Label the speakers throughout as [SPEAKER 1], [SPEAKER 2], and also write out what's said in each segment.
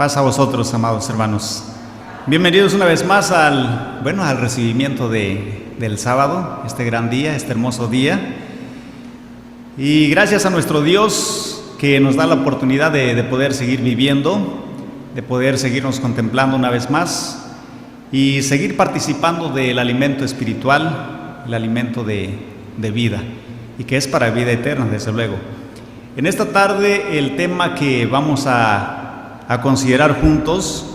[SPEAKER 1] Paz a vosotros, amados hermanos. Bienvenidos una vez más al recibimiento del sábado, este gran día, este hermoso día. Y gracias a nuestro Dios que nos da la oportunidad de poder seguir viviendo, de poder seguirnos contemplando una vez más y seguir participando del alimento espiritual, el alimento de vida, y que es para vida eterna, desde luego. En esta tarde el tema que vamos a considerar juntos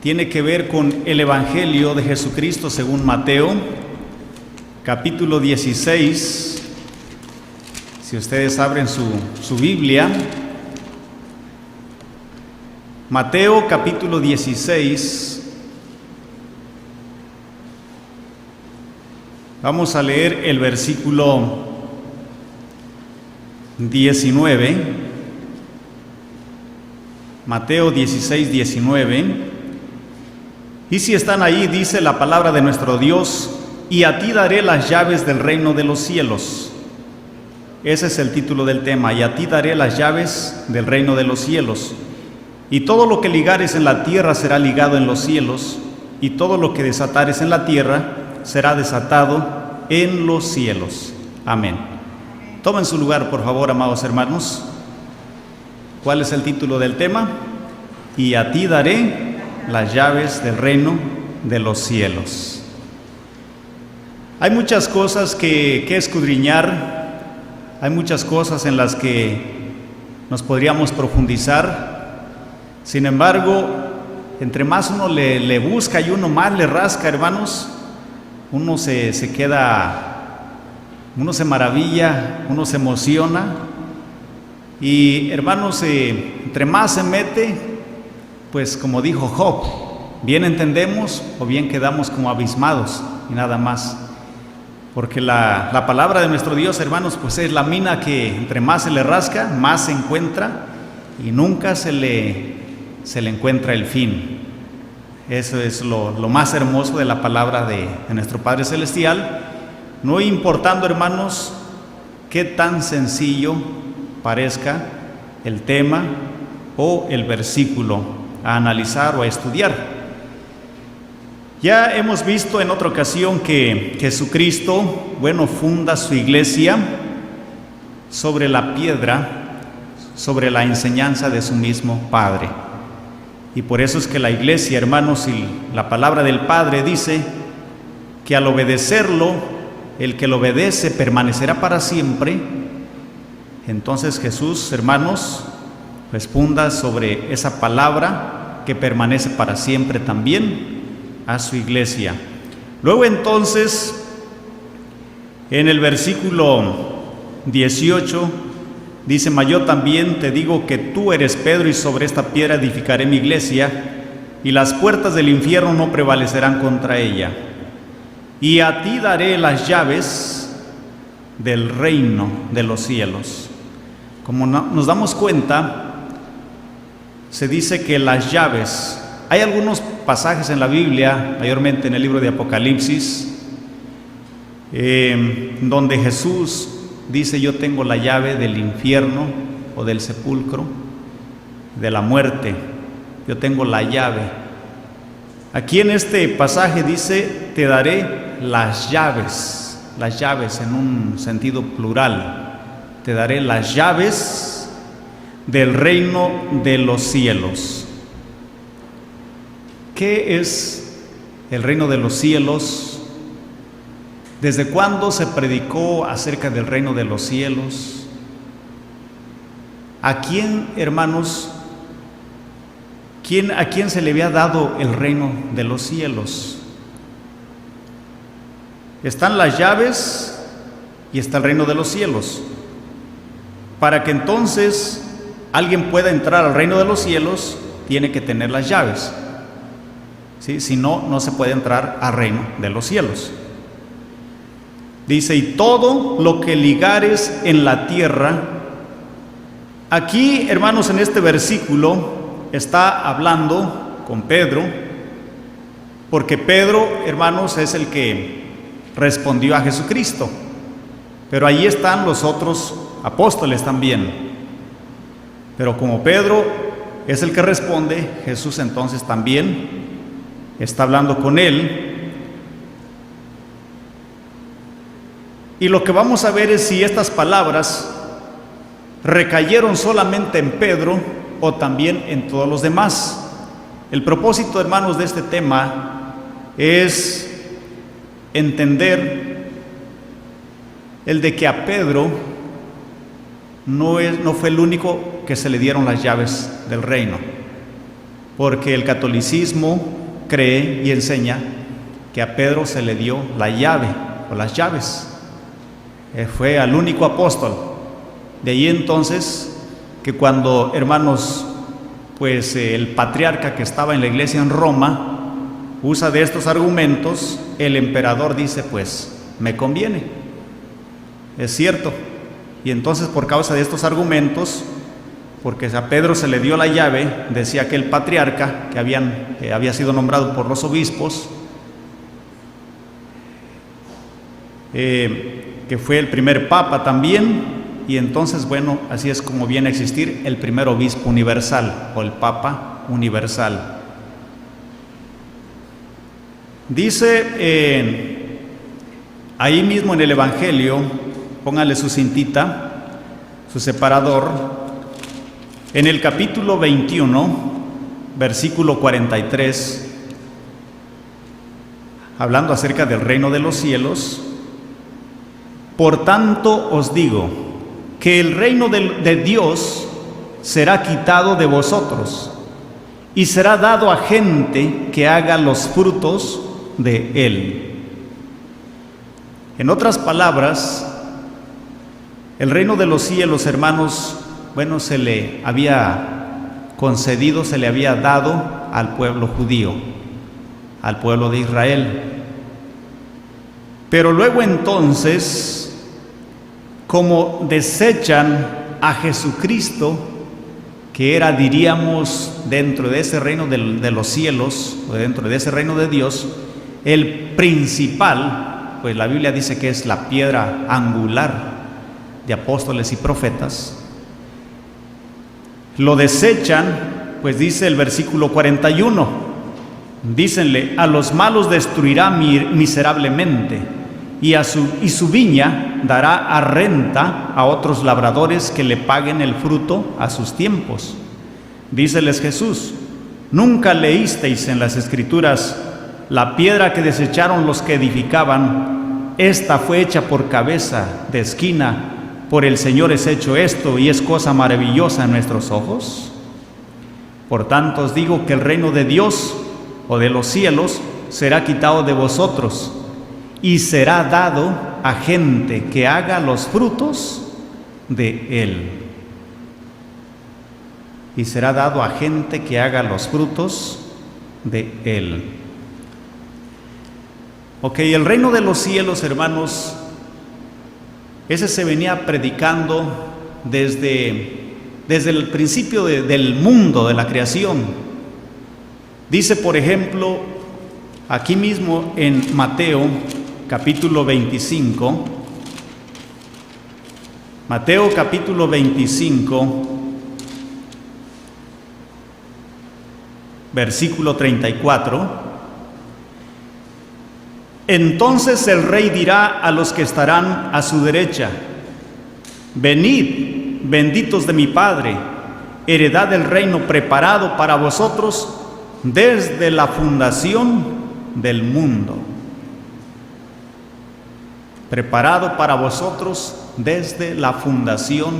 [SPEAKER 1] tiene que ver con el Evangelio de Jesucristo según Mateo, capítulo 16. Si ustedes abren su Biblia, Mateo capítulo 16, vamos a leer el versículo 19. Mateo 16, 19. Y si están ahí, dice la palabra de nuestro Dios: y a ti daré las llaves del reino de los cielos. Ese es el título del tema: y a ti daré las llaves del reino de los cielos. Y todo lo que ligares en la tierra será ligado en los cielos, y todo lo que desatares en la tierra será desatado en los cielos. Amén. Tomen su lugar, por favor, amados hermanos. ¿Cuál es el título del tema? Y a ti daré las llaves del reino de los cielos. Hay muchas cosas que escudriñar, hay muchas cosas en las que nos podríamos profundizar. Sin embargo, entre más uno le busca y uno más le rasca, hermanos, uno se queda, uno se maravilla, uno se emociona. Y hermanos, entre más se mete, pues como dijo Job, bien entendemos o bien quedamos como abismados y nada más. Porque la palabra de nuestro Dios, hermanos, pues es la mina que entre más se le rasca, más se encuentra y nunca se le encuentra el fin. Eso es lo más hermoso de la palabra de nuestro Padre Celestial, no importando, hermanos, qué tan sencillo parezca el tema o el versículo a analizar o a estudiar. Ya hemos visto en otra ocasión que Jesucristo, funda su iglesia sobre la piedra, sobre la enseñanza de su mismo Padre. Y por eso es que la iglesia, hermanos, y la palabra del Padre dice que al obedecerlo, el que lo obedece permanecerá para siempre. Entonces Jesús, hermanos, pues funda sobre esa palabra que permanece para siempre también a su iglesia. Luego entonces, en el versículo 18, dice: mas yo también te digo que tú eres Pedro, y sobre esta piedra edificaré mi iglesia, y las puertas del infierno no prevalecerán contra ella. Y a ti daré las llaves del reino de los cielos. Como nos damos cuenta, se dice que las llaves, hay algunos pasajes en la Biblia, mayormente en el libro de Apocalipsis, donde Jesús dice: yo tengo la llave del infierno o del sepulcro, de la muerte, yo tengo la llave. Aquí en este pasaje dice: te daré las llaves en un sentido plural. Te daré las llaves del reino de los cielos. ¿Qué es el reino de los cielos? ¿Desde cuándo se predicó acerca del reino de los cielos? ¿A quién, hermanos, a quién se le había dado el reino de los cielos? Están las llaves y está el reino de los cielos. Para que entonces alguien pueda entrar al reino de los cielos, tiene que tener las llaves. ¿Sí? Si no, no se puede entrar al reino de los cielos. Dice: y todo lo que ligares en la tierra. Aquí, hermanos, en este versículo está hablando con Pedro, porque Pedro, hermanos, es el que respondió a Jesucristo. Pero ahí están los otros apóstoles también. Pero como Pedro es el que responde. Jesús entonces también está hablando con él. Y lo que vamos a ver es si estas palabras recayeron solamente en Pedro o también en todos los demás. El propósito, hermanos, de este tema es entender el de que a Pedro no fue el único que se le dieron las llaves del reino, porque el catolicismo cree y enseña que a Pedro se le dio la llave o las llaves. Fue al único apóstol. De ahí entonces que cuando, hermanos, pues el patriarca que estaba en la iglesia en Roma usa de estos argumentos, el emperador dice, pues me conviene, es cierto. Y entonces, por causa de estos argumentos, porque a Pedro se le dio la llave, decía aquel patriarca que había sido nombrado por los obispos, que fue el primer papa también. Y entonces, bueno, así es como viene a existir el primer obispo universal o el papa universal. Dice ahí mismo en el Evangelio, póngale su cintita, su separador, en el capítulo 21, versículo 43, hablando acerca del reino de los cielos: por tanto os digo, que el reino de Dios será quitado de vosotros y será dado a gente que haga los frutos de él. En otras palabras, el reino de los cielos, hermanos, bueno, se le había concedido, se le había dado al pueblo judío, al pueblo de Israel. Pero luego entonces, como desechan a Jesucristo, que era, diríamos, dentro de ese reino de los cielos, o dentro de ese reino de Dios, el principal, pues la Biblia dice que es la piedra angular de apóstoles y profetas, lo desechan, pues dice el versículo 41, dícenle: a los malos destruirá miserablemente, y su viña dará a renta a otros labradores que le paguen el fruto a sus tiempos. Díceles Jesús: ¿nunca leísteis en las Escrituras: la piedra que desecharon los que edificaban, esta fue hecha por cabeza de esquina, por el Señor es hecho esto, y es cosa maravillosa en nuestros ojos? Por tanto os digo que el reino de Dios o de los cielos será quitado de vosotros y será dado a gente que haga los frutos de él. Y será dado a gente que haga los frutos de él. Ok, el reino de los cielos, hermanos, ese se venía predicando desde el principio del mundo, de la creación. Dice, por ejemplo, aquí mismo en Mateo, capítulo 25, Mateo capítulo 25, versículo 34, entonces el rey dirá a los que estarán a su derecha: venid, benditos de mi Padre, heredad del reino preparado para vosotros desde la fundación del mundo. Preparado para vosotros desde la fundación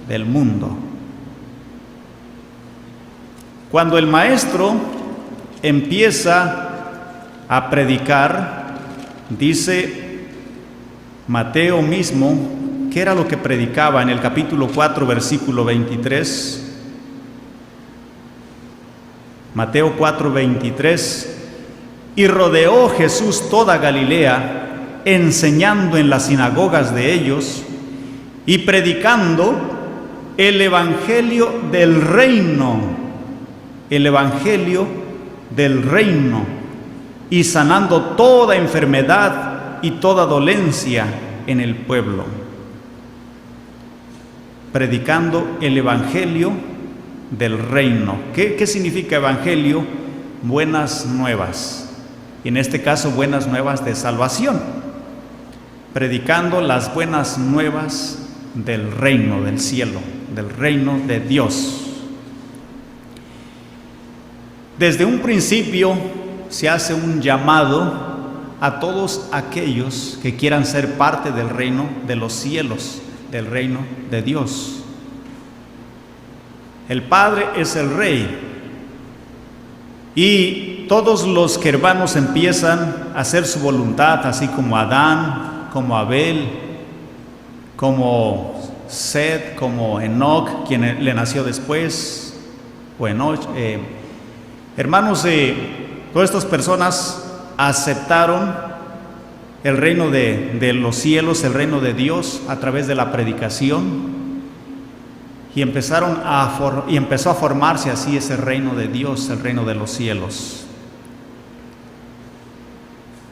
[SPEAKER 1] del mundo. Cuando el maestro empieza a predicar, dice Mateo mismo, ¿qué era lo que predicaba en el capítulo 4, versículo 23? Mateo 4, 23. Y rodeó Jesús toda Galilea, enseñando en las sinagogas de ellos y predicando el evangelio del reino, el evangelio del reino, y sanando toda enfermedad y toda dolencia en el pueblo. Predicando el evangelio del reino. ¿Qué significa evangelio? Buenas nuevas. Y en este caso, buenas nuevas de salvación. Predicando las buenas nuevas del reino del cielo, del reino de Dios. Desde un principio se hace un llamado a todos aquellos que quieran ser parte del reino de los cielos, del reino de Dios. El Padre es el Rey, y todos los que, hermanos, empiezan a hacer su voluntad, así como Adán, como Abel, como Seth, como Enoc, quien le nació después, o Enoch, hermanos, todas estas personas aceptaron el reino de los cielos, el reino de Dios, a través de la predicación, y empezó a formarse así ese reino de Dios, el reino de los cielos.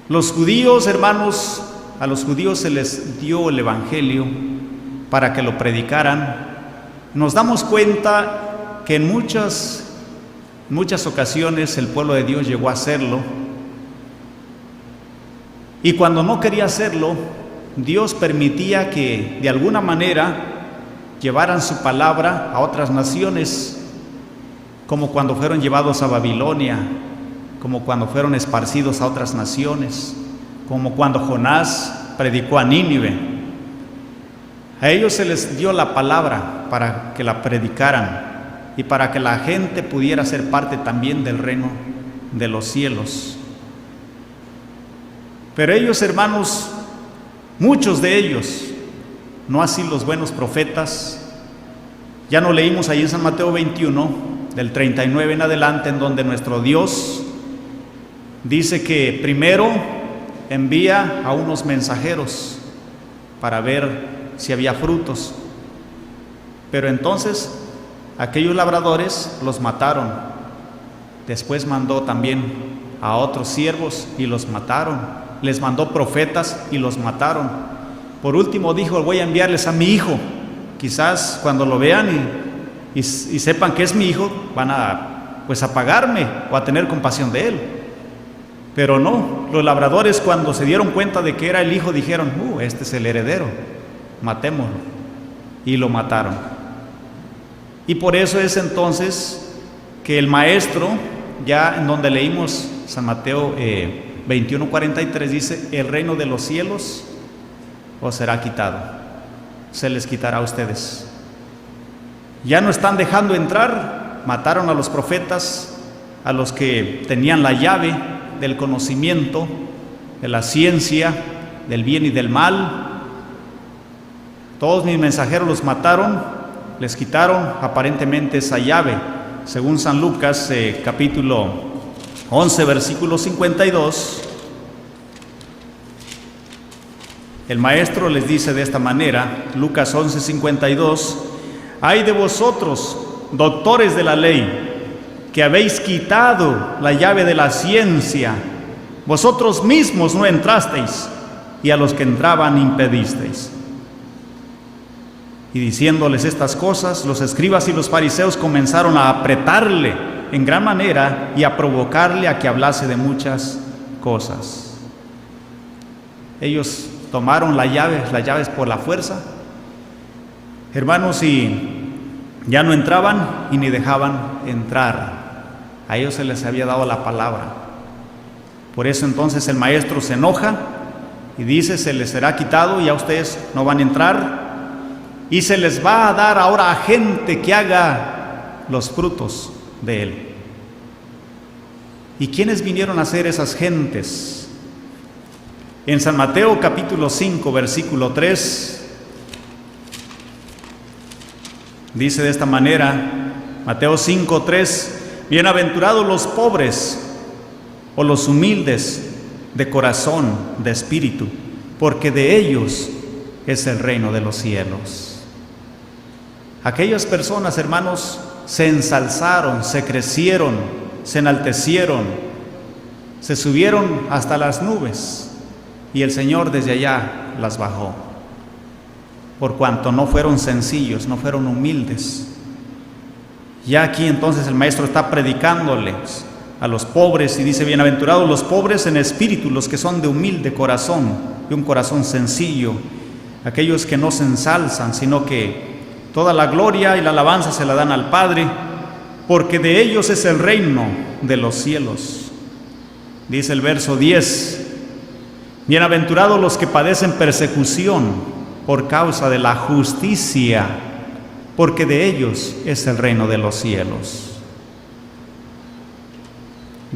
[SPEAKER 1] Los judíos, hermanos, a los judíos se les dio el evangelio para que lo predicaran. Nos damos cuenta que en muchas ocasiones el pueblo de Dios llegó a hacerlo, y cuando no quería hacerlo, Dios permitía que de alguna manera llevaran su palabra a otras naciones, como cuando fueron llevados a Babilonia, como cuando fueron esparcidos a otras naciones, como cuando Jonás predicó a Nínive. A ellos se les dio la palabra para que la predicaran y para que la gente pudiera ser parte también del reino de los cielos. Pero ellos, hermanos, muchos de ellos, no así los buenos profetas, ya no leímos ahí en San Mateo 21, del 39 en adelante, en donde nuestro Dios dice que primero envía a unos mensajeros para ver si había frutos, pero entonces aquellos labradores los mataron. Después mandó también a otros siervos y los mataron. Les mandó profetas y los mataron. Por último dijo: voy a enviarles a mi hijo. Quizás cuando lo vean y sepan que es mi hijo, van a pagarme o a tener compasión de él. Pero no, los labradores, cuando se dieron cuenta de que era el hijo, dijeron: este es el heredero, matémoslo. Y lo mataron. Y por eso es entonces que el maestro, ya en donde leímos San Mateo 21:43, dice: el reino de los cielos os será quitado, se les quitará a ustedes. Ya no están dejando entrar. Mataron a los profetas, a los que tenían la llave del conocimiento, de la ciencia, del bien y del mal. Todos mis mensajeros los mataron, les quitaron aparentemente esa llave. Según San Lucas, capítulo 11, versículo 52, el maestro les dice de esta manera, Lucas 11, 52: ay de vosotros, doctores de la ley, que habéis quitado la llave de la ciencia, vosotros mismos no entrasteis, y a los que entraban impedisteis. Y diciéndoles estas cosas, los escribas y los fariseos comenzaron a apretarle en gran manera y a provocarle a que hablase de muchas cosas. Ellos tomaron las llaves por la fuerza, hermanos, y ya no entraban y ni dejaban entrar. A ellos se les había dado la palabra. Por eso entonces el maestro se enoja y dice: se les será quitado y a ustedes no van a entrar, y se les va a dar ahora a gente que haga los frutos de él. ¿Y quiénes vinieron a ser esas gentes? En San Mateo capítulo 5, versículo 3, dice de esta manera, Mateo 5, 3: bienaventurados los pobres o los humildes de corazón, de espíritu, porque de ellos es el reino de los cielos. Aquellas personas, hermanos, se ensalzaron, se crecieron, se enaltecieron, se subieron hasta las nubes, y el Señor desde allá las bajó, por cuanto no fueron sencillos, no fueron humildes. Ya aquí entonces el maestro está predicándoles a los pobres y dice: bienaventurados los pobres en espíritu, los que son de humilde corazón, de un corazón sencillo, aquellos que no se ensalzan, sino que toda la gloria y la alabanza se la dan al Padre, porque de ellos es el reino de los cielos. Dice el verso 10: bienaventurados los que padecen persecución por causa de la justicia, porque de ellos es el reino de los cielos.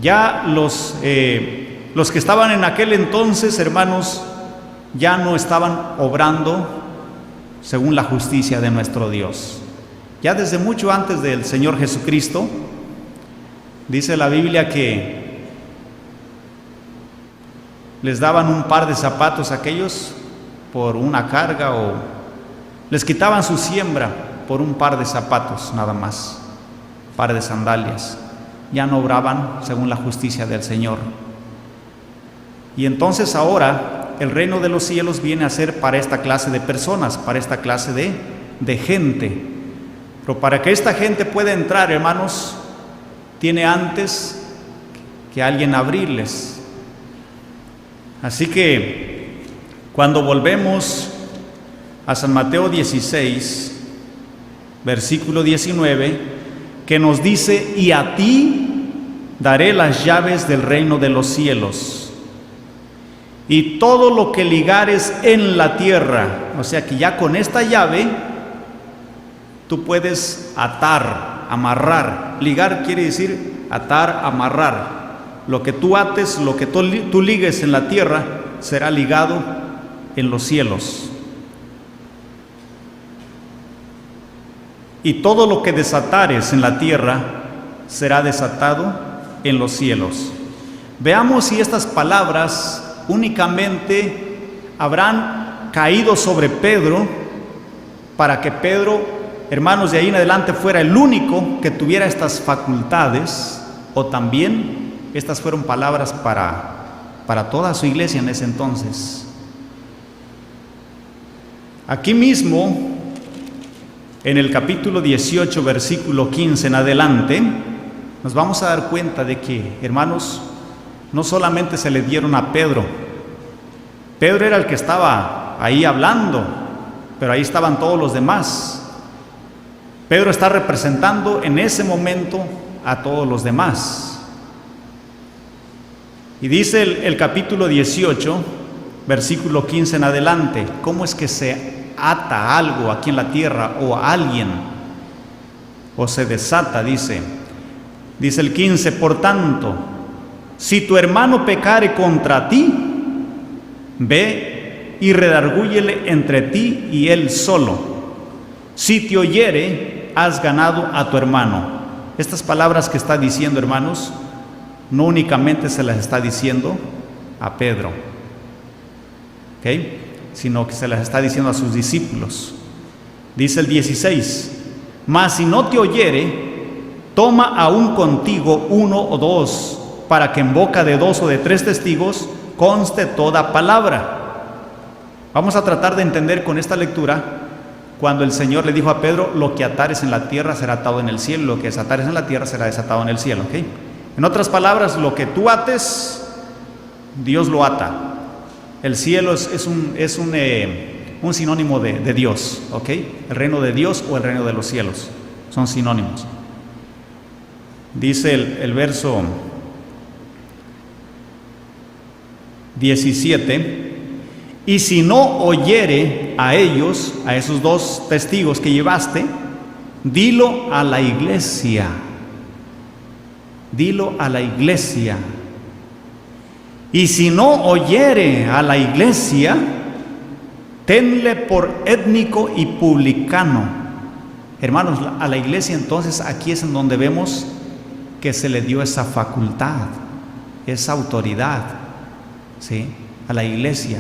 [SPEAKER 1] Ya los que estaban en aquel entonces, hermanos, ya no estaban obrando según la justicia de nuestro Dios. Ya desde mucho antes del Señor Jesucristo, dice la Biblia que les daban un par de zapatos a aquellos por una carga, o les quitaban su siembra por un par de zapatos nada más, un par de sandalias. Ya no obraban según la justicia del Señor. Y entonces ahora el reino de los cielos viene a ser para esta clase de personas, para esta clase de gente. Pero para que esta gente pueda entrar, hermanos, tiene antes que alguien abrirles. Así que cuando volvemos a San Mateo 16, versículo 19, que nos dice: y a ti daré las llaves del reino de los cielos, y todo lo que ligares en la tierra. O sea que ya con esta llave tú puedes atar, amarrar. Ligar quiere decir atar, amarrar. Lo que tú ates, lo que tú ligues en la tierra, será ligado en los cielos. Y todo lo que desatares en la tierra será desatado en los cielos. Veamos si estas palabras únicamente habrán caído sobre Pedro, para que Pedro, hermanos, de ahí en adelante fuera el único que tuviera estas facultades, o también estas fueron palabras para toda su iglesia en ese entonces. Aquí mismo, en el capítulo 18, versículo 15 en adelante, nos vamos a dar cuenta de que, hermanos, no solamente se le dieron a Pedro. Pedro era el que estaba ahí hablando, pero ahí estaban todos los demás. Pedro está representando en ese momento a todos los demás. Y dice el capítulo 18, versículo 15 en adelante, cómo es que se ata algo aquí en la tierra o a alguien, o se desata. Dice el 15: por tanto, si tu hermano pecare contra ti, ve y redargúyele entre ti y él solo. Si te oyere, has ganado a tu hermano. Estas palabras que está diciendo, hermanos, no únicamente se las está diciendo a Pedro, ¿ok?, sino que se las está diciendo a sus discípulos. Dice el 16: mas si no te oyere, toma aún contigo uno o dos, para que en boca de dos o de tres testigos conste toda palabra. Vamos a tratar de entender con esta lectura cuando el Señor le dijo a Pedro: lo que atares en la tierra será atado en el cielo, lo que desatares en la tierra será desatado en el cielo, ¿ok? En otras palabras, lo que tú ates, Dios lo ata. El cielo es un sinónimo de Dios, ¿ok? El reino de Dios o el reino de los cielos son sinónimos. Dice el verso 17: y si no oyere a ellos, a esos dos testigos que llevaste, dilo a la iglesia. Dilo a la iglesia. Y si no oyere a la iglesia, tenle por étnico y publicano. Hermanos, a la iglesia entonces aquí es en donde vemos que se le dio esa facultad, esa autoridad, ¿sí?, a la iglesia.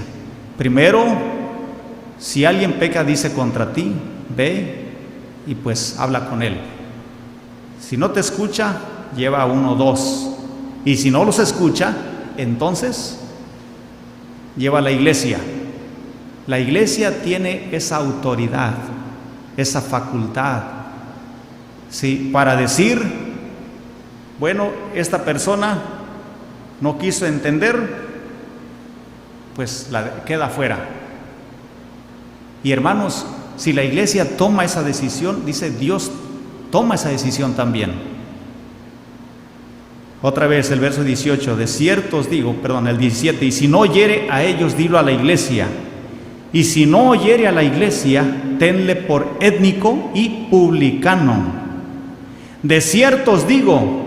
[SPEAKER 1] Primero, si alguien peca, dice contra ti, ve y pues habla con él. Si no te escucha, lleva a uno o dos. Y si no los escucha, entonces lleva a la iglesia. La iglesia tiene esa autoridad, esa facultad. ¿sí? Para decir, bueno, esta persona no quiso entender, pues queda fuera. Y hermanos, si la iglesia toma esa decisión, dice Dios toma esa decisión también. Otra vez el verso 18, de cierto os digo, perdón, el 17, y si no oyere a ellos, dilo a la iglesia. Y si no oyere a la iglesia, tenle por étnico y publicano. De cierto os digo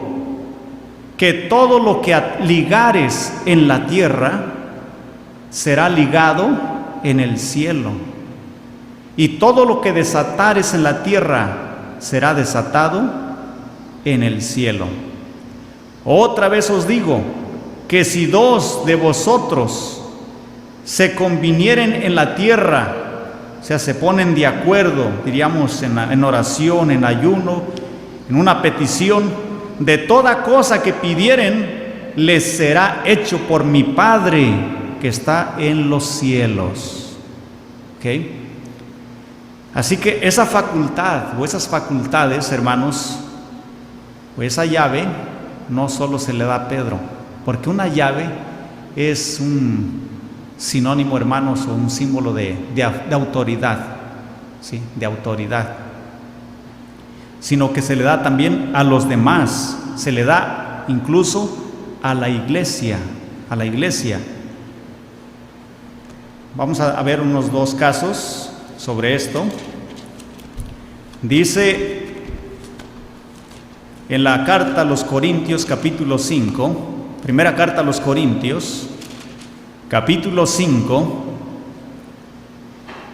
[SPEAKER 1] que todo lo que ligares en la tierra será ligado en el cielo, y todo lo que desatares en la tierra será desatado en el cielo. Otra vez os digo que si dos de vosotros se convinieren en la tierra, o sea, se ponen de acuerdo, diríamos en oración, en ayuno, en una petición, de toda cosa que pidieren, les será hecho por mi Padre que está en los cielos. ¿Ok? Así que esa facultad o esas facultades, hermanos, o esa llave, no solo se le da a Pedro, porque una llave es un sinónimo, hermanos, o un símbolo de autoridad, ¿sí? De autoridad, sino que se le da también a los demás, se le da incluso a la iglesia, Vamos a ver unos dos casos sobre esto. Dice en la carta a los Corintios, capítulo 5, primera carta a los Corintios, capítulo 5,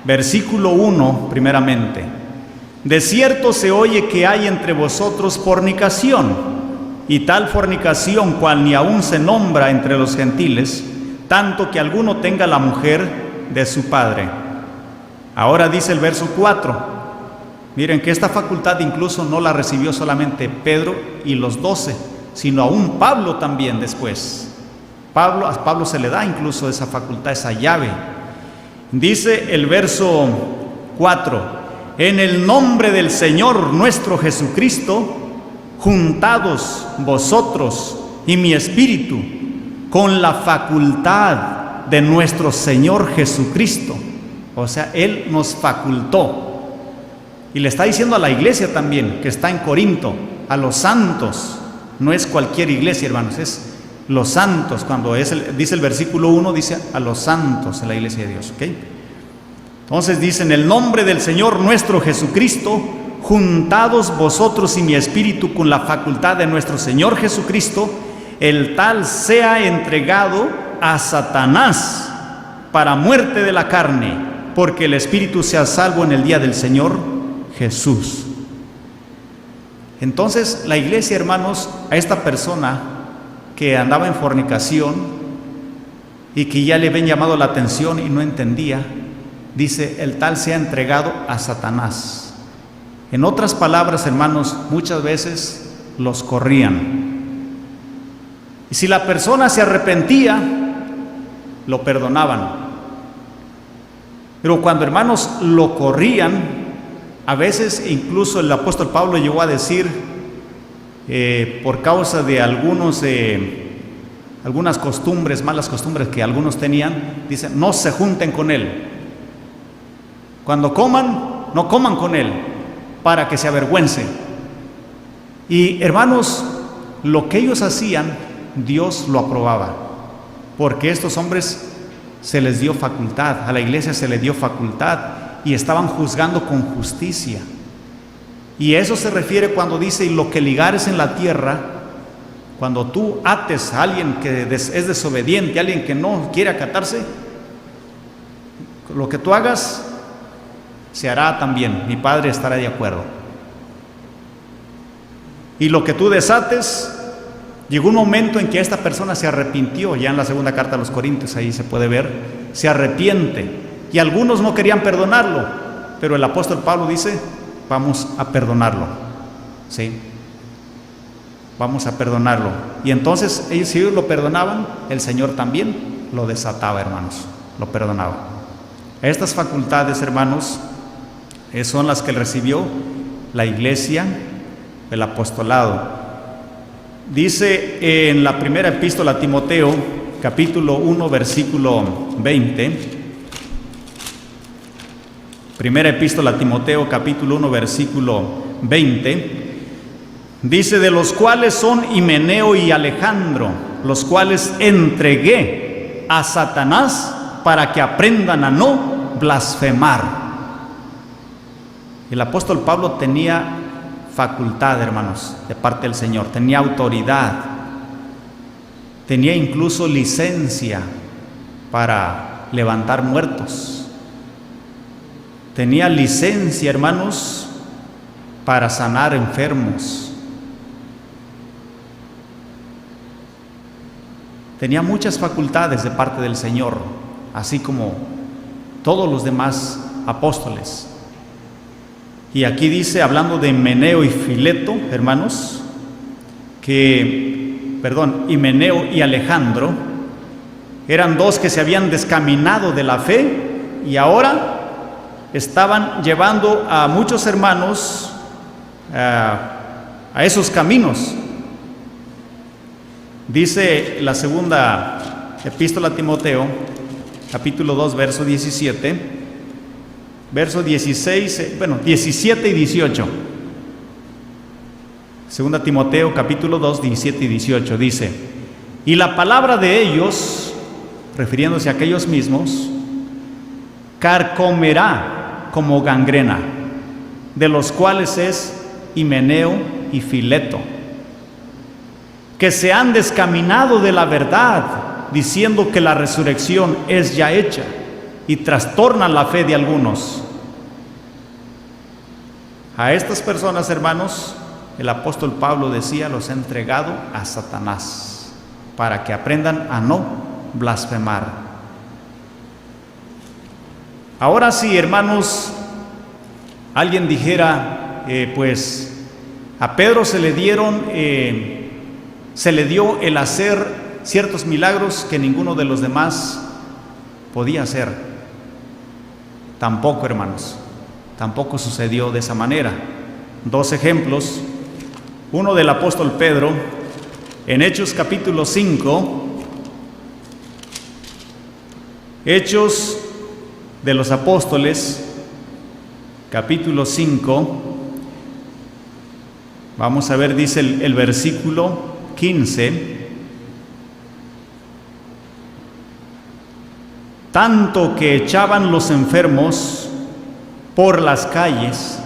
[SPEAKER 1] versículo 1, primeramente. De cierto se oye que hay entre vosotros fornicación, y tal fornicación cual ni aún se nombra entre los gentiles, tanto que alguno tenga la mujer de su padre. Ahora dice el verso 4. Miren que esta facultad incluso no la recibió solamente Pedro y los 12, sino aún Pablo también después. A Pablo se le da incluso esa facultad, esa llave. Dice el verso 4, en el nombre del Señor nuestro Jesucristo, juntados vosotros y mi espíritu, con la facultad de nuestro Señor Jesucristo. O sea, Él nos facultó. Y le está diciendo a la iglesia también, que está en Corinto, a los santos. No es cualquier iglesia, hermanos, es los santos. Cuando dice el versículo 1, dice a los santos en la iglesia de Dios. ¿Okay? Entonces dice, en el nombre del Señor nuestro Jesucristo, juntados vosotros y mi espíritu con la facultad de nuestro Señor Jesucristo, el tal sea entregado a Satanás para muerte de la carne, porque el espíritu sea salvo en el día del Señor Jesús. Entonces la iglesia, hermanos, a esta persona que andaba en fornicación y que ya le habían llamado la atención y no entendía, dice, el tal sea entregado a Satanás. En otras palabras, hermanos, muchas veces los corrían. Y si la persona se arrepentía, lo perdonaban. Pero cuando, hermanos, lo corrían, a veces incluso el apóstol Pablo llegó a decir, por causa de algunas costumbres, malas costumbres que algunos tenían, dice, no se junten con él. Cuando coman, no coman con él, para que se avergüence. Y hermanos, lo que ellos hacían, Dios lo aprobaba, porque estos hombres se les dio facultad, a la iglesia se le dio facultad, y estaban juzgando con justicia. Y eso se refiere cuando dice, y lo que ligares en la tierra, cuando tú ates a alguien que es desobediente, a alguien que no quiere acatarse, lo que tú hagas se hará también, mi Padre estará de acuerdo. Y lo que tú desates, llegó un momento en que esta persona se arrepintió, ya en la segunda carta a los Corintios, ahí se puede ver, se arrepiente. Y algunos no querían perdonarlo, pero el apóstol Pablo dice, vamos a perdonarlo, ¿sí? Vamos a perdonarlo. Y entonces ellos, si ellos lo perdonaban, el Señor también lo desataba, hermanos, lo perdonaba. Estas facultades, hermanos, son las que recibió la iglesia el apostolado. Dice en la primera epístola a Timoteo, capítulo 1, versículo 20. Primera epístola a Timoteo, capítulo 1, versículo 20. Dice: de los cuales son Himeneo y Alejandro, los cuales entregué a Satanás para que aprendan a no blasfemar. El apóstol Pablo tenía facultad, hermanos, de parte del Señor, tenía autoridad, tenía incluso licencia para levantar muertos, tenía licencia, hermanos, para sanar enfermos, tenía muchas facultades de parte del Señor, así como todos los demás apóstoles. Y aquí dice, hablando de Himeneo y Fileto, hermanos, Himeneo y Alejandro eran dos que se habían descaminado de la fe y ahora estaban llevando a muchos hermanos a esos caminos. Dice la segunda epístola a Timoteo, capítulo 2, verso 17, verso 17 y 18. Segunda Timoteo, capítulo 2, 17 y 18, dice: y la palabra de ellos, refiriéndose a aquellos mismos, carcomerá como gangrena, de los cuales es Himeneo y Fileto, que se han descaminado de la verdad, diciendo que la resurrección es ya hecha, y trastornan la fe de algunos. A estas personas, hermanos, el apóstol Pablo decía, los ha entregado a Satanás para que aprendan a no blasfemar. Ahora sí, hermanos, alguien dijera, pues a Pedro se le dio el hacer ciertos milagros que ninguno de los demás podía hacer. Tampoco, hermanos, tampoco sucedió de esa manera. Dos ejemplos: uno del apóstol Pedro, en Hechos capítulo 5, Hechos de los Apóstoles, capítulo 5, vamos a ver, dice el versículo 15: tanto que echaban los enfermos por las calles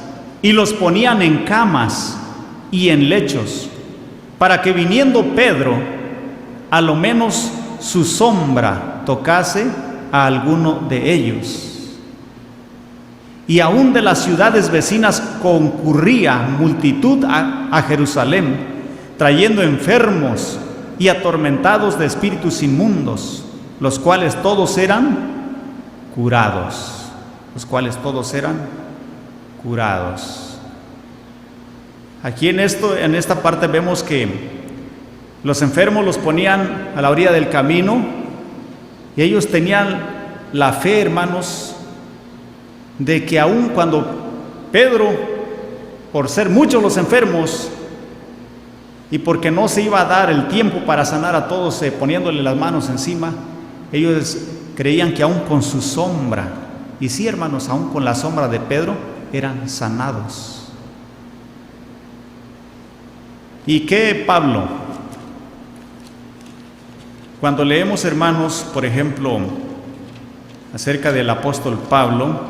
[SPEAKER 1] y los ponían en camas y en lechos, para que viniendo Pedro, a lo menos su sombra tocase a alguno de ellos. Y aún de las ciudades vecinas concurría multitud a Jerusalén, trayendo enfermos y atormentados de espíritus inmundos, los cuales todos eran curados. Aquí en esta parte vemos que los enfermos los ponían a la orilla del camino y ellos tenían la fe, hermanos, de que aun cuando Pedro, por ser muchos los enfermos y porque no se iba a dar el tiempo para sanar a todos poniéndole las manos encima, ellos creían que aún con su sombra, y sí, hermanos, aún con la sombra de Pedro, eran sanados. ¿Y qué Pablo? Cuando leemos, hermanos, por ejemplo, acerca del apóstol Pablo,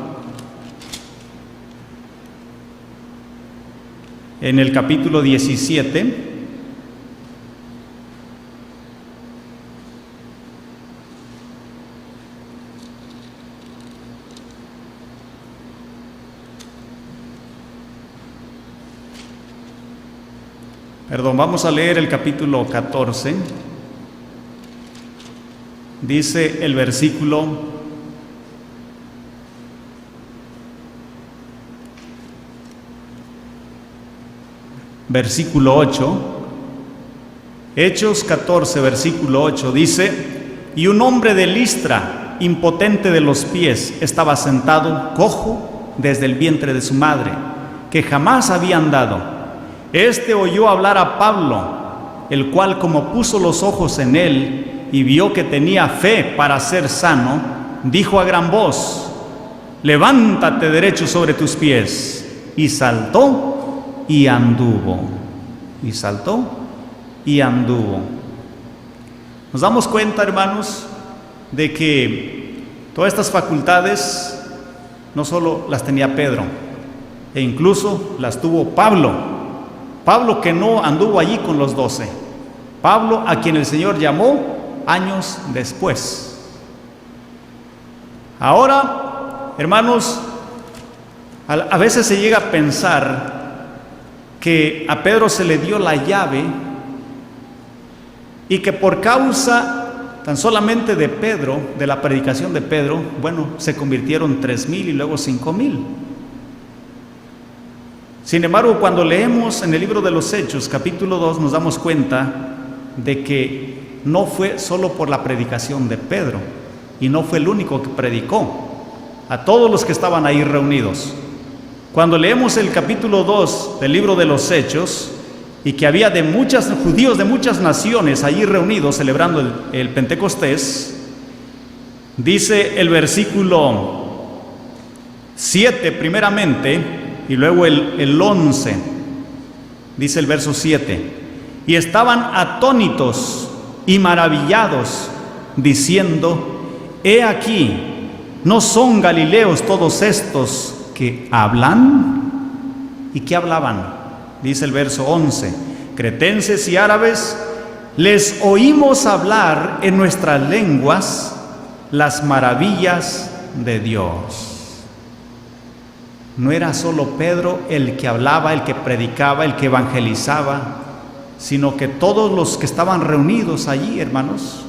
[SPEAKER 1] en el capítulo 17, vamos a leer el capítulo 14. Dice el versículo 8. Hechos 14, versículo 8, dice: y un hombre de Listra, impotente de los pies, estaba sentado, cojo desde el vientre de su madre, que jamás había andado. Este oyó hablar a Pablo, el cual, como puso los ojos en él y vio que tenía fe para ser sano, dijo a gran voz: levántate derecho sobre tus pies. Y saltó y anduvo. Y saltó y anduvo. Nos damos cuenta, hermanos, de que todas estas facultades no solo las tenía Pedro, e incluso las tuvo Pablo. Pablo, que no anduvo allí con los 12. Pablo, a quien el Señor llamó años después. Ahora, hermanos, a veces se llega a pensar que a Pedro se le dio la llave y que por causa tan solamente de Pedro, de la predicación de Pedro, bueno, se convirtieron 3,000 y luego 5,000. Sin embargo, cuando leemos en el libro de los Hechos, capítulo 2, nos damos cuenta de que no fue solo por la predicación de Pedro, y no fue el único que predicó a todos los que estaban ahí reunidos. Cuando leemos el capítulo 2 del libro de los Hechos, y que había judíos de muchas naciones allí reunidos celebrando el Pentecostés, dice el versículo 7 primeramente, y luego el 11, dice el verso 7, y estaban atónitos y maravillados, diciendo: he aquí, ¿no son galileos todos estos que hablan? ¿Y qué hablaban? Dice el verso 11: cretenses y árabes, les oímos hablar en nuestras lenguas las maravillas de Dios. No era solo Pedro el que hablaba, el que predicaba, el que evangelizaba, sino que todos los que estaban reunidos allí, hermanos,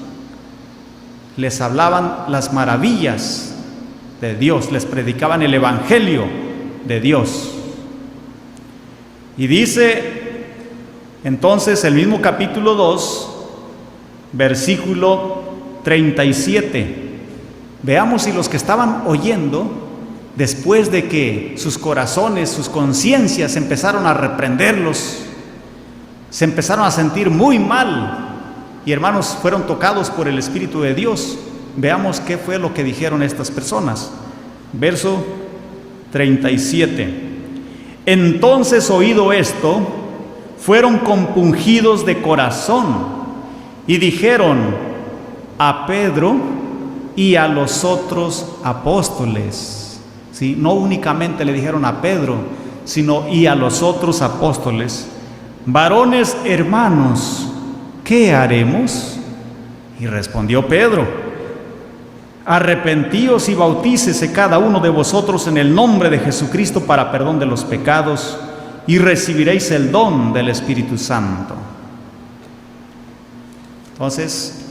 [SPEAKER 1] les hablaban las maravillas de Dios, les predicaban el evangelio de Dios. Y dice entonces el mismo capítulo 2, versículo 37. Veamos si los que estaban oyendo, después de que sus corazones, sus conciencias empezaron a reprenderlos, se empezaron a sentir muy mal, y hermanos, fueron tocados por el Espíritu de Dios. Veamos qué fue lo que dijeron estas personas. Verso 37. Entonces, oído esto, fueron compungidos de corazón y dijeron a Pedro y a los otros apóstoles, ¿sí? No únicamente le dijeron a Pedro, sino y a los otros apóstoles: varones hermanos, ¿qué haremos? Y respondió Pedro: arrepentíos y bautícese cada uno de vosotros en el nombre de Jesucristo para perdón de los pecados, y recibiréis el don del Espíritu Santo. Entonces,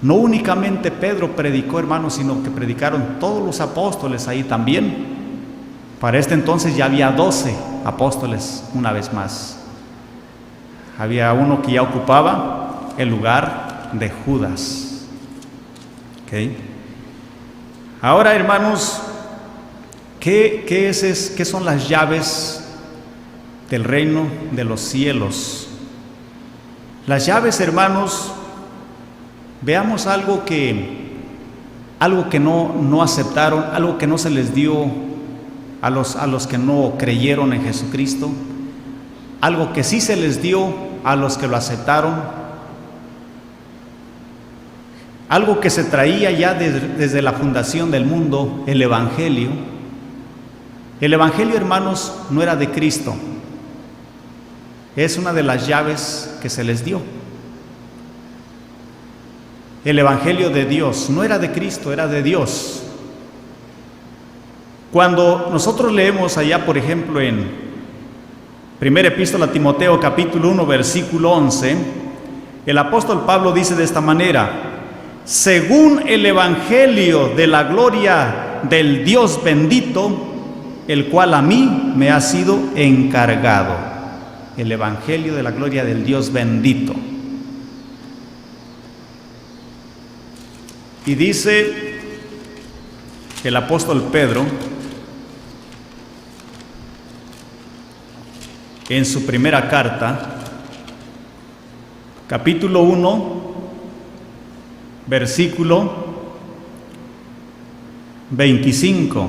[SPEAKER 1] no únicamente Pedro predicó, hermanos, sino que predicaron todos los apóstoles ahí también. Para este entonces ya había 12 apóstoles una vez más. Había uno que ya ocupaba el lugar de Judas. ¿Okay? Ahora, hermanos, ¿qué son las llaves del reino de los cielos? Las llaves, hermanos, veamos algo que no aceptaron, algo que no se les dio a los que no creyeron en Jesucristo, algo que sí se les dio a los que lo aceptaron, algo que se traía ya desde la fundación del mundo, el Evangelio. El Evangelio, hermanos, no era de Cristo. Es una de las llaves que se les dio. El Evangelio de Dios no era de Cristo, era de Dios. Cuando nosotros leemos allá, por ejemplo, en Primera Epístola a Timoteo, capítulo 1, versículo 11, el apóstol Pablo dice de esta manera: según el Evangelio de la gloria del Dios bendito, el cual a mí me ha sido encargado. El Evangelio de la gloria del Dios bendito. Y dice el apóstol Pedro: en su primera carta, capítulo 1, versículo 25.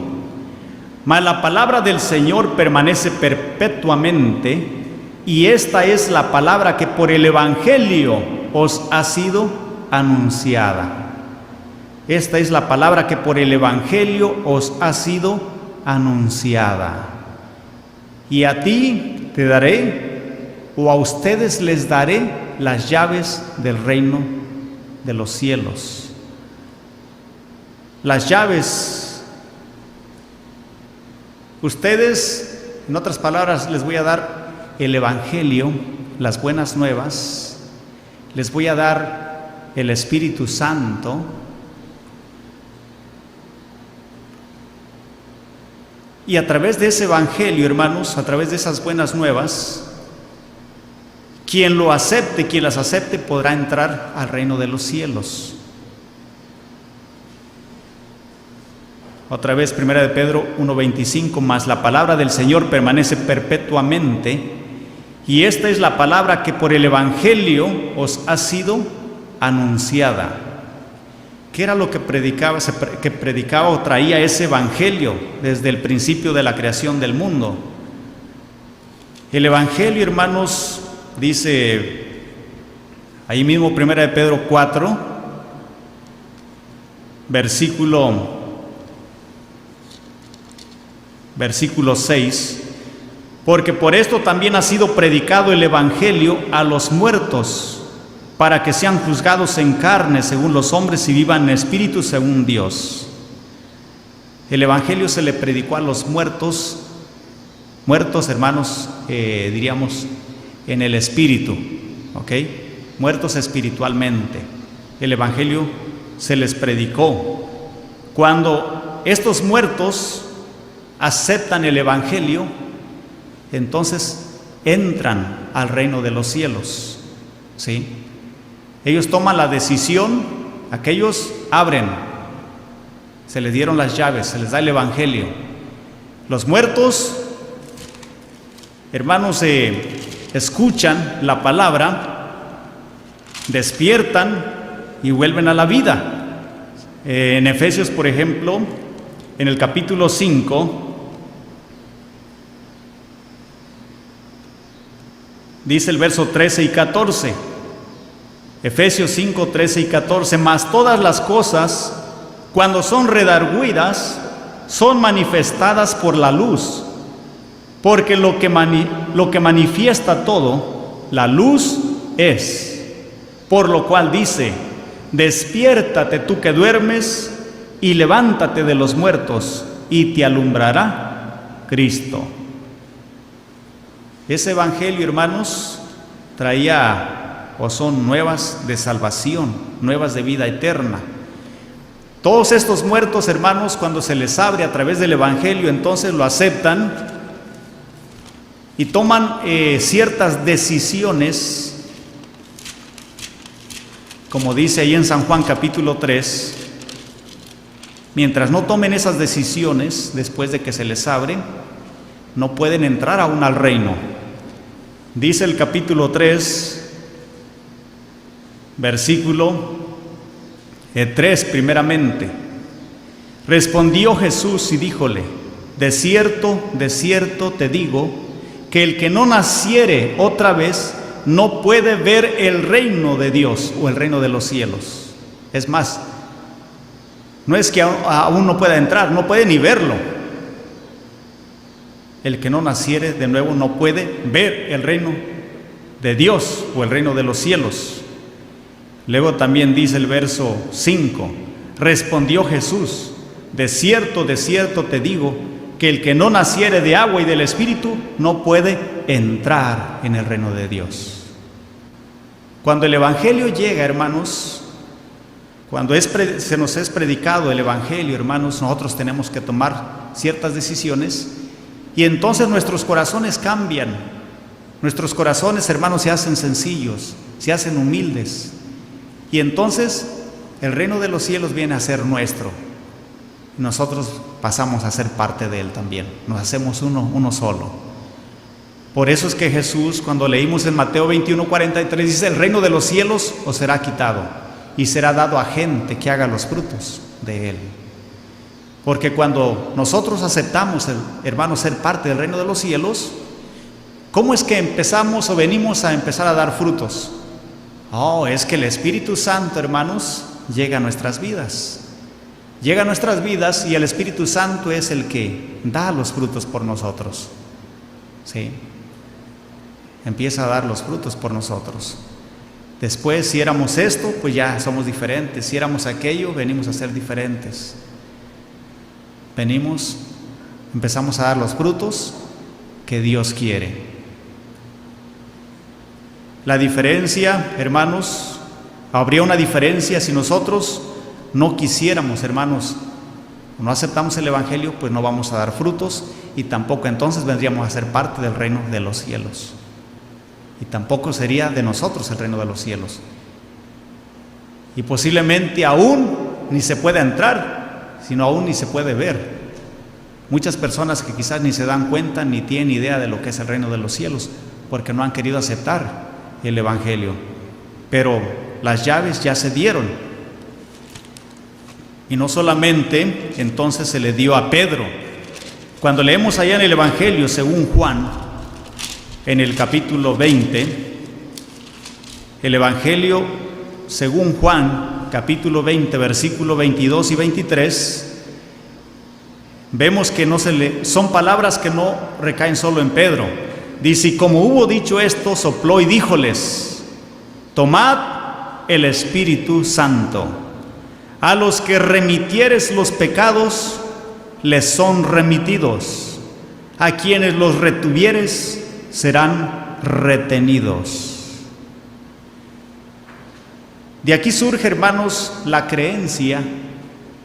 [SPEAKER 1] Mas la palabra del Señor permanece perpetuamente, y esta es la palabra que por el Evangelio os ha sido anunciada. Esta es la palabra que por el Evangelio os ha sido anunciada. Y a ti te daré, o a ustedes les daré, las llaves del reino de los cielos. Las llaves. Ustedes, en otras palabras, les voy a dar el Evangelio, las buenas nuevas. Les voy a dar el Espíritu Santo. Y a través de ese Evangelio, hermanos, a través de esas buenas nuevas, quien lo acepte, quien las acepte, podrá entrar al reino de los cielos. Otra vez, 1 de Pedro 1:25, mas la palabra del Señor permanece perpetuamente, y esta es la palabra que por el Evangelio os ha sido anunciada. ¿Qué era lo que predicaba o traía ese Evangelio desde el principio de la creación del mundo? El Evangelio, hermanos, dice ahí mismo 1 de Pedro 4, versículo 6, porque por esto también ha sido predicado el Evangelio a los muertos, para que sean juzgados en carne según los hombres y vivan en espíritu según Dios. El Evangelio se le predicó a los muertos, hermanos, diríamos en el espíritu, ¿ok? Muertos espiritualmente. El Evangelio se les predicó. Cuando estos muertos aceptan el Evangelio, entonces entran al reino de los cielos, ¿sí? Ellos toman la decisión, aquellos abren, se les dieron las llaves, se les da el Evangelio. Los muertos, hermanos, escuchan la palabra, despiertan y vuelven a la vida. En Efesios, por ejemplo, en el capítulo 5, dice el verso 13 y 14. Efesios 5, 13 y 14, mas todas las cosas, cuando son redargüidas, son manifestadas por la luz, porque lo que manifiesta todo, la luz es. Por lo cual dice, despiértate tú que duermes, y levántate de los muertos, y te alumbrará Cristo. Ese Evangelio, hermanos, traía o son nuevas de salvación, nuevas de vida eterna. Todos estos muertos, hermanos, cuando se les abre a través del Evangelio, entonces lo aceptan y toman ciertas decisiones, como dice ahí en San Juan capítulo 3. Mientras no tomen esas decisiones, después de que se les abre, no pueden entrar aún al reino. Dice el capítulo 3, versículo 3 primeramente. Respondió Jesús y díjole, de cierto te digo, que el que no naciere otra vez no puede ver el reino de Dios o el reino de los cielos. Es más, no es que aún no pueda entrar, no puede ni verlo. El que no naciere de nuevo no puede ver el reino de Dios o el reino de los cielos. Luego también dice el verso 5, respondió Jesús, de cierto te digo, que el que no naciere de agua y del Espíritu no puede entrar en el reino de Dios. Cuando el Evangelio llega, hermanos, cuando se nos es predicado el Evangelio, hermanos, nosotros tenemos que tomar ciertas decisiones y entonces nuestros corazones cambian. Nuestros corazones, hermanos, se hacen sencillos, se hacen humildes. Y entonces el reino de los cielos viene a ser nuestro. Nosotros pasamos a ser parte de él también. Nos hacemos uno solo. Por eso es que Jesús, cuando leímos en Mateo 21:43, dice: el reino de los cielos os será quitado y será dado a gente que haga los frutos de él. Porque cuando nosotros aceptamos, hermanos, ser parte del reino de los cielos, ¿cómo es que empezamos o venimos a empezar a dar frutos? Es que el Espíritu Santo, hermanos, llega a nuestras vidas. Llega a nuestras vidas y el Espíritu Santo es el que da los frutos por nosotros. ¿Sí? Empieza a dar los frutos por nosotros. Después, si éramos esto, pues ya somos diferentes. Si éramos aquello, venimos a ser diferentes. Empezamos a dar los frutos que Dios quiere. La diferencia, hermanos, habría una diferencia si nosotros no quisiéramos, hermanos, no aceptamos el Evangelio, pues no vamos a dar frutos y tampoco entonces vendríamos a ser parte del reino de los cielos. Y tampoco sería de nosotros el reino de los cielos. Y posiblemente aún ni se puede entrar, sino aún ni se puede ver. Muchas personas que quizás ni se dan cuenta ni tienen idea de lo que es el reino de los cielos, porque no han querido aceptar el Evangelio. Pero las llaves ya se dieron. Y no solamente entonces se le dio a Pedro. Cuando leemos allá en el Evangelio según Juan, en el capítulo 20, el Evangelio según Juan, capítulo 20, versículo 22 y 23, vemos que son palabras que no recaen solo en Pedro. Dice: y como hubo dicho esto, sopló y díjoles: tomad el Espíritu Santo. A los que remitieres los pecados, les son remitidos. A quienes los retuvieres, serán retenidos. De aquí surge, hermanos, la creencia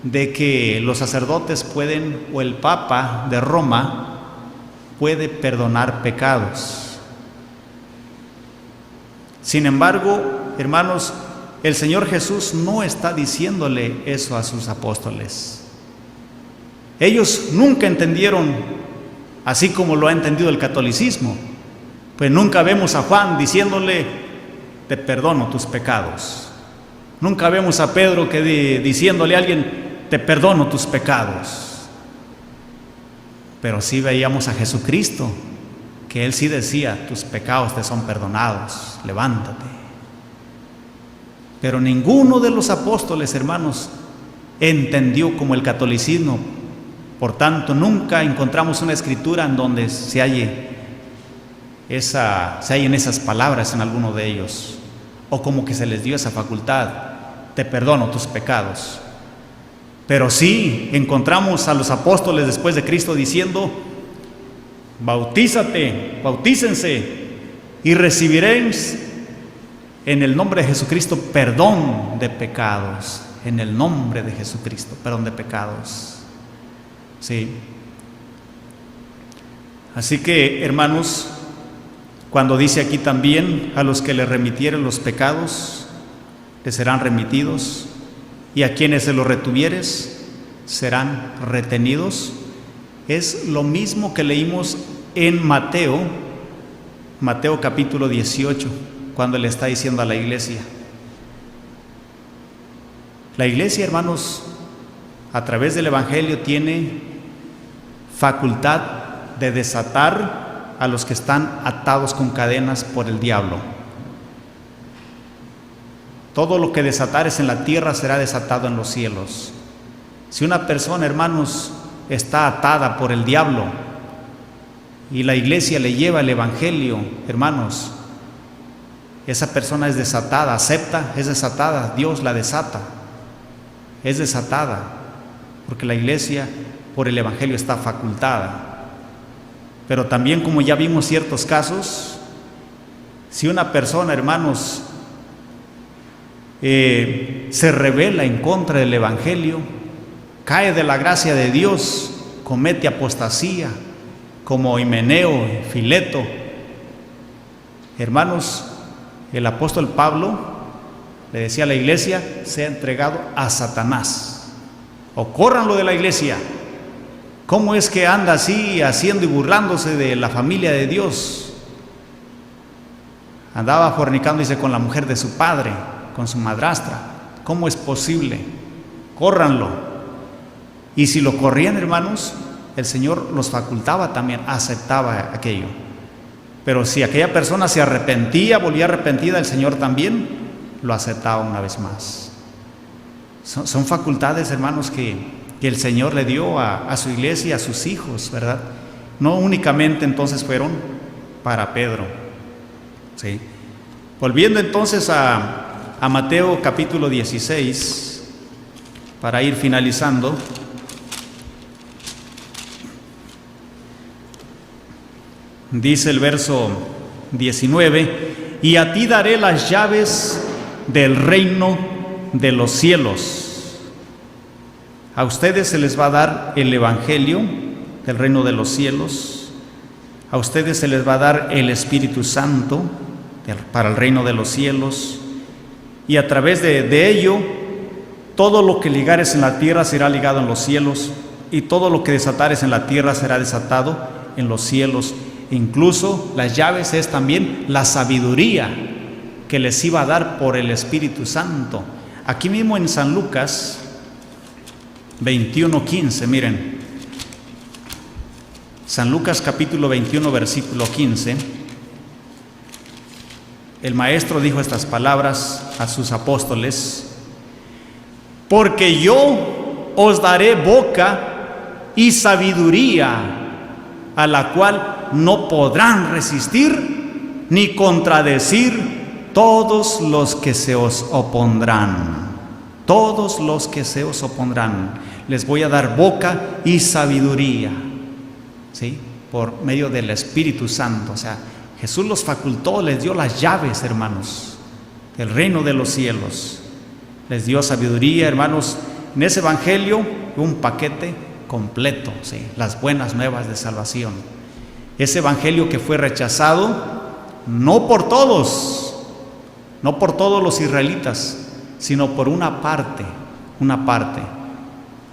[SPEAKER 1] de que los sacerdotes pueden, o el Papa de Roma puede perdonar pecados. Sin embargo, hermanos, el Señor Jesús no está diciéndole eso a sus apóstoles. Ellos nunca entendieron, así como lo ha entendido el catolicismo. Pues nunca vemos a Juan diciéndole: te perdono tus pecados. Nunca vemos a Pedro diciéndole a alguien: te perdono tus pecados. Pero sí veíamos a Jesucristo, que Él sí decía: tus pecados te son perdonados, levántate. Pero ninguno de los apóstoles, hermanos, entendió como el catolicismo. Por tanto, nunca encontramos una escritura en donde se hallen esas palabras en alguno de ellos, o como que se les dio esa facultad: te perdono tus pecados. Pero sí encontramos a los apóstoles después de Cristo diciendo: bautícense y recibiréis en el nombre de Jesucristo perdón de pecados. En el nombre de Jesucristo, perdón de pecados. Sí. Así que, hermanos, cuando dice aquí también: a los que le remitieren los pecados, les serán remitidos, y a quienes se los retuvieres, serán retenidos, es lo mismo que leímos en Mateo capítulo 18, cuando le está diciendo a la iglesia. La iglesia, hermanos, a través del Evangelio tiene facultad de desatar a los que están atados con cadenas por el diablo. Todo lo que desatares en la tierra será desatado en los cielos. Si una persona, hermanos, está atada por el diablo y la iglesia le lleva el Evangelio, hermanos, esa persona es desatada, acepta, es desatada, Dios la desata, es desatada, porque la iglesia por el Evangelio está facultada. Pero también, como ya vimos ciertos casos, si una persona, hermanos, se rebela en contra del Evangelio, cae de la gracia de Dios, comete apostasía, como Himeneo, Fileto. Hermanos, el apóstol Pablo le decía a la iglesia: sea entregado a Satanás, o córranlo de la iglesia. ¿Cómo es que anda así, haciendo y burlándose de la familia de Dios? Andaba fornicando, dice, con la mujer de su padre, con su madrastra. ¿Cómo es posible? Córranlo. Y si lo corrían, hermanos, el Señor los facultaba también, aceptaba aquello. Pero si aquella persona se arrepentía, volvía arrepentida, el Señor también lo aceptaba una vez más. Son facultades, hermanos, que el Señor le dio a su iglesia y a sus hijos, ¿verdad? No únicamente entonces fueron para Pedro. ¿Sí? Volviendo entonces a Mateo capítulo 16, para ir finalizando. Dice el verso 19: y a ti daré las llaves del reino de los cielos. A ustedes se les va a dar el evangelio del reino de los cielos. A ustedes se les va a dar el Espíritu Santo para el reino de los cielos. Y a través de ello, todo lo que ligares en la tierra será ligado en los cielos, y todo lo que desatares en la tierra será desatado en los cielos. Incluso las llaves es también la sabiduría que les iba a dar por el Espíritu Santo. Aquí mismo en San Lucas 21:15, miren. San Lucas capítulo 21, versículo 15. El Maestro dijo estas palabras a sus apóstoles: porque yo os daré boca y sabiduría, a la cual no podrán resistir ni contradecir todos los que se os opondrán. Todos los que se os opondrán. Les voy a dar boca y sabiduría, ¿sí? Por medio del Espíritu Santo. O sea, Jesús los facultó, les dio las llaves, hermanos, del reino de los cielos. Les dio sabiduría, hermanos. En ese evangelio, un paquete completo, ¿sí? Las buenas nuevas de salvación. Ese evangelio que fue rechazado no por todos los israelitas, sino por una parte.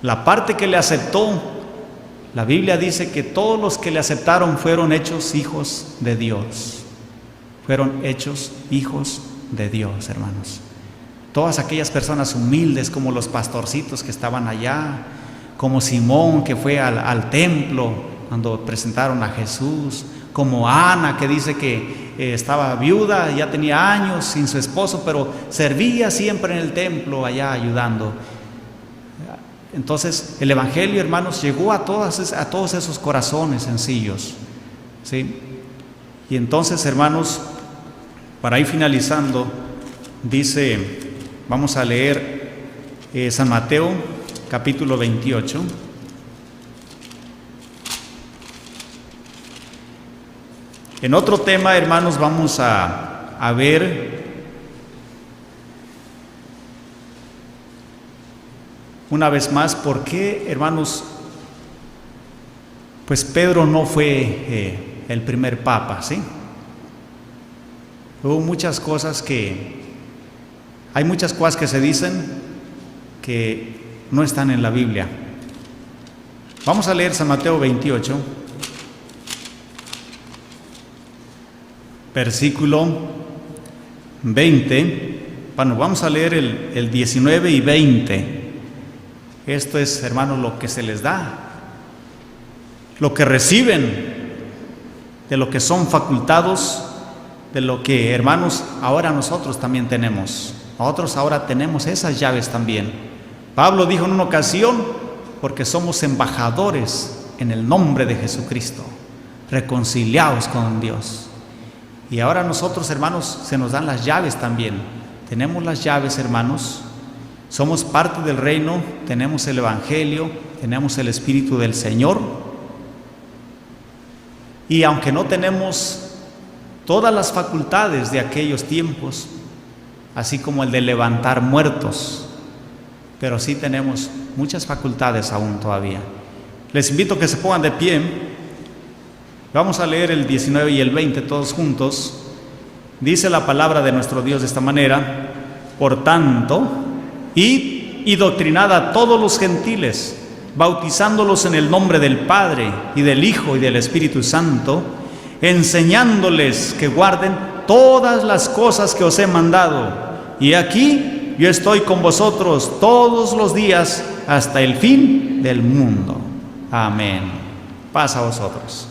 [SPEAKER 1] La parte que le aceptó, la Biblia dice que todos los que le aceptaron fueron hechos hijos de Dios. Fueron hechos hijos de Dios, hermanos. Todas aquellas personas humildes, como los pastorcitos que estaban allá, como Simón, que fue al templo cuando presentaron a Jesús, como Ana, que dice que estaba viuda, ya tenía años sin su esposo, pero servía siempre en el templo allá ayudando. Entonces el evangelio, hermanos, llegó a todos esos corazones sencillos, ¿sí? Y entonces, hermanos, para ir finalizando, dice, vamos a leer San Mateo capítulo 28. En otro tema, hermanos, vamos a ver una vez más por qué, hermanos, pues Pedro no fue el primer papa, ¿sí? Hubo muchas cosas hay muchas cosas que se dicen que no están en la Biblia. Vamos a leer San Mateo 28. Versículo 20. Bueno, vamos a leer el 19 y 20. Esto es, hermanos, lo que se les da, lo que reciben, de lo que son facultados, de lo que, hermanos, ahora nosotros también tenemos. Nosotros ahora tenemos esas llaves también. Pablo dijo en una ocasión: porque somos embajadores en el nombre de Jesucristo, reconciliados con Dios. Y ahora nosotros, hermanos, se nos dan las llaves también. Tenemos las llaves, hermanos. Somos parte del reino, tenemos el evangelio, tenemos el Espíritu del Señor. Y aunque no tenemos todas las facultades de aquellos tiempos, así como el de levantar muertos, pero sí tenemos muchas facultades aún todavía. Les invito a que se pongan de pie. Vamos a leer el 19 y el 20 todos juntos. Dice la palabra de nuestro Dios de esta manera: por tanto, id y doctrinad a todos los gentiles, bautizándolos en el nombre del Padre y del Hijo y del Espíritu Santo, enseñándoles que guarden todas las cosas que os he mandado. Y aquí yo estoy con vosotros todos los días hasta el fin del mundo. Amén. Paz a vosotros.